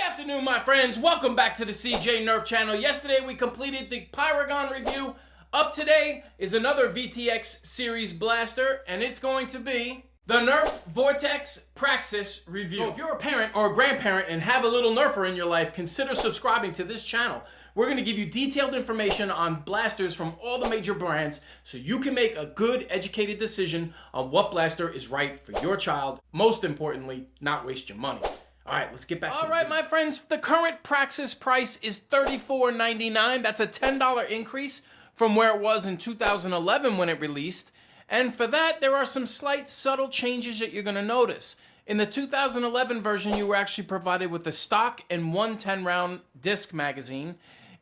afternoon, my friends. Welcome back to the CJ Nerf channel. Yesterday we completed the Gun review. Up today is another VTX series blaster, and it's going to be the Nerf Vortex Praxis review. So if you're a parent or a grandparent and have a little Nerfer in your life, consider subscribing to this channel. We're going to give you detailed information on blasters from all the major brands so you can make a good, educated decision on what blaster is right for your child. Most importantly, not waste your money. All right, let's get back to it. All right, my friends, the current Praxis price is $34.99. That's a $10 increase from where it was in 2011 when it released. And for that, there are some slight subtle changes that you're going to notice. In the 2011 version, you were actually provided with a stock and one 10-round disc magazine.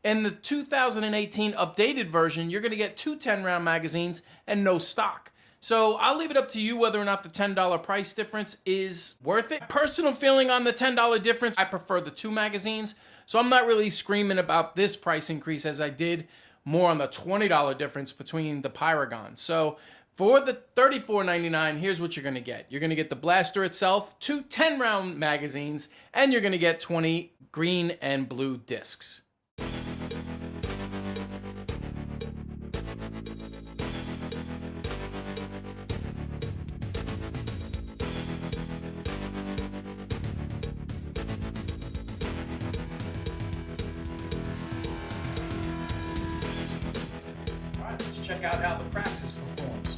In the 2018 updated version, you're going to get two 10-round magazines and no stock. So I'll leave it up to you whether or not the $10 price difference is worth it. Personal feeling on the $10 difference, I prefer the two magazines. So I'm not really screaming about this price increase as I did more on the $20 difference between the Gun. So for the $34.99, here's what you're going to get. You're going to get the blaster itself, two 10-round magazines, and you're going to get 20 green and blue discs. Let's check out how the Praxis performs.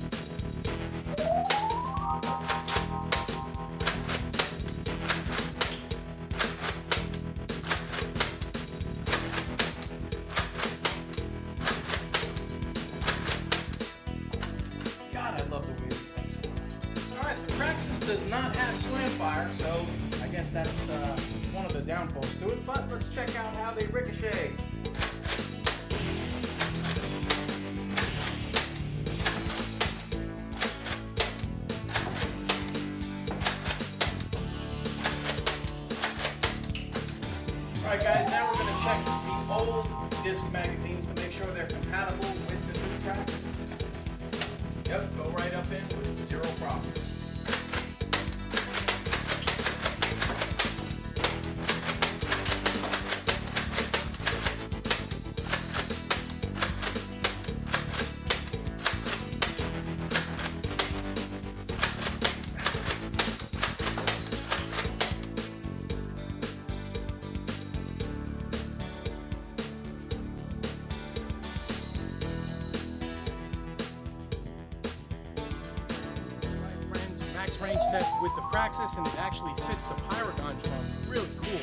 God, I love the way these things fly. Alright, the Praxis does not have slam fire, so I guess that's one of the downfalls to it, but let's check out how they ricochet. Alright guys, now we're going to check the old disc magazines to make sure they're compatible with the new Praxis. Yep, go right up in with zero problems. Range test with the Praxis, and it actually fits the Gun drum really cool.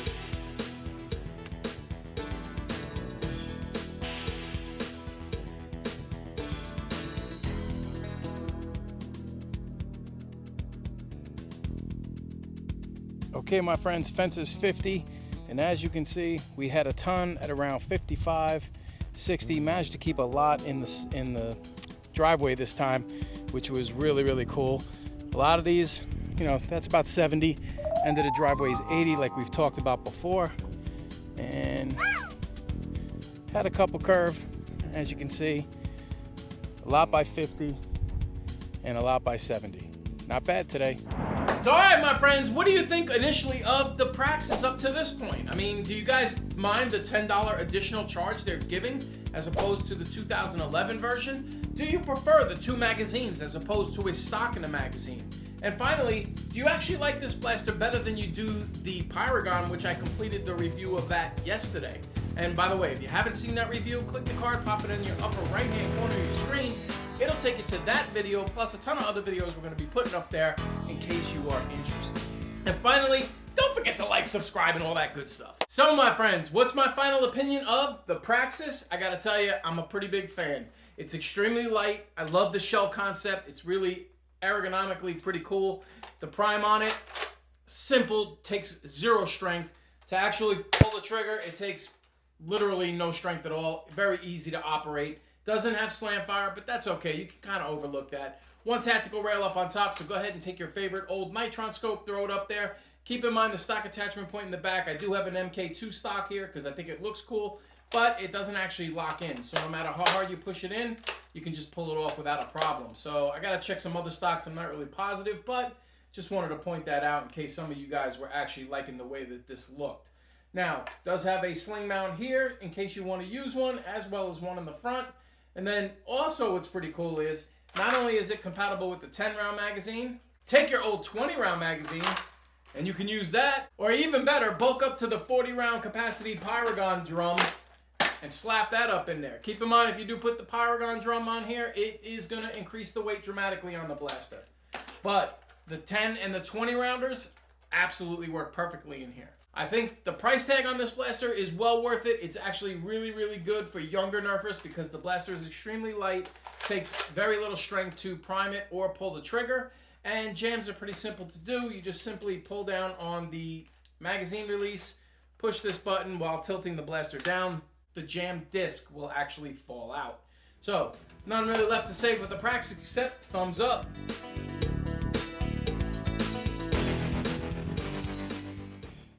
Okay, my friends, fence is 50, and as you can see, we had a ton at around 55, 60. Managed to keep a lot in the driveway this time, which was really cool. A lot of these, you know, that's about 70. End of the driveway is 80, like we've talked about before. And had a couple curve, as you can see. A lot by 50 and a lot by 70. Not bad today. So all right, my friends, what do you think initially of the Praxis up to this point? I mean, do you guys mind the $10 additional charge they're giving as opposed to the 2011 version? Do you prefer the two magazines as opposed to a stock in a magazine? And finally, do you actually like this blaster better than you do the Gun, which I completed the review of that yesterday? And by the way, if you haven't seen that review, click the card, pop it in your upper right-hand corner of your screen. It'll take you to that video, plus a ton of other videos we're going to be putting up there in case you are interested. And finally, don't forget to like, subscribe, and all that good stuff. So my friends, what's my final opinion of the Praxis? I gotta tell you, I'm a pretty big fan. It's extremely light. I love the shell concept. It's really ergonomically pretty cool. The prime on it, simple, takes zero strength. To actually pull the trigger, it takes literally no strength at all. Very easy to operate. Doesn't have slam fire, but that's okay. You can kind of overlook that. One tactical rail up on top, so go ahead and take your favorite old nitron scope, throw it up there. Keep in mind the stock attachment point in the back. I do have an MK2 stock here because I think it looks cool, but it doesn't actually lock in. So no matter how hard you push it in, you can just pull it off without a problem. So I got to check some other stocks. I'm not really positive, but just wanted to point that out in case some of you guys were actually liking the way that this looked. Now, it does have a sling mount here in case you want to use one, as well as one in the front. And then also what's pretty cool is, not only is it compatible with the 10-round magazine, take your old 20-round magazine and you can use that, or even better, bulk up to the 40-round capacity Pyragon drum and slap that up in there. Keep in mind, if you do put the Pyragon drum on here, it is going to increase the weight dramatically on the blaster. But the 10 and the 20 rounders absolutely work perfectly in here. I think the price tag on this blaster is well worth it. It's actually really, really good for younger Nerfers because the blaster is extremely light, takes very little strength to prime it or pull the trigger, and jams are pretty simple to do. You just simply pull down on the magazine release, push this button while tilting the blaster down. The jam disc will actually fall out. So, nothing really left to say with the Praxis except thumbs up.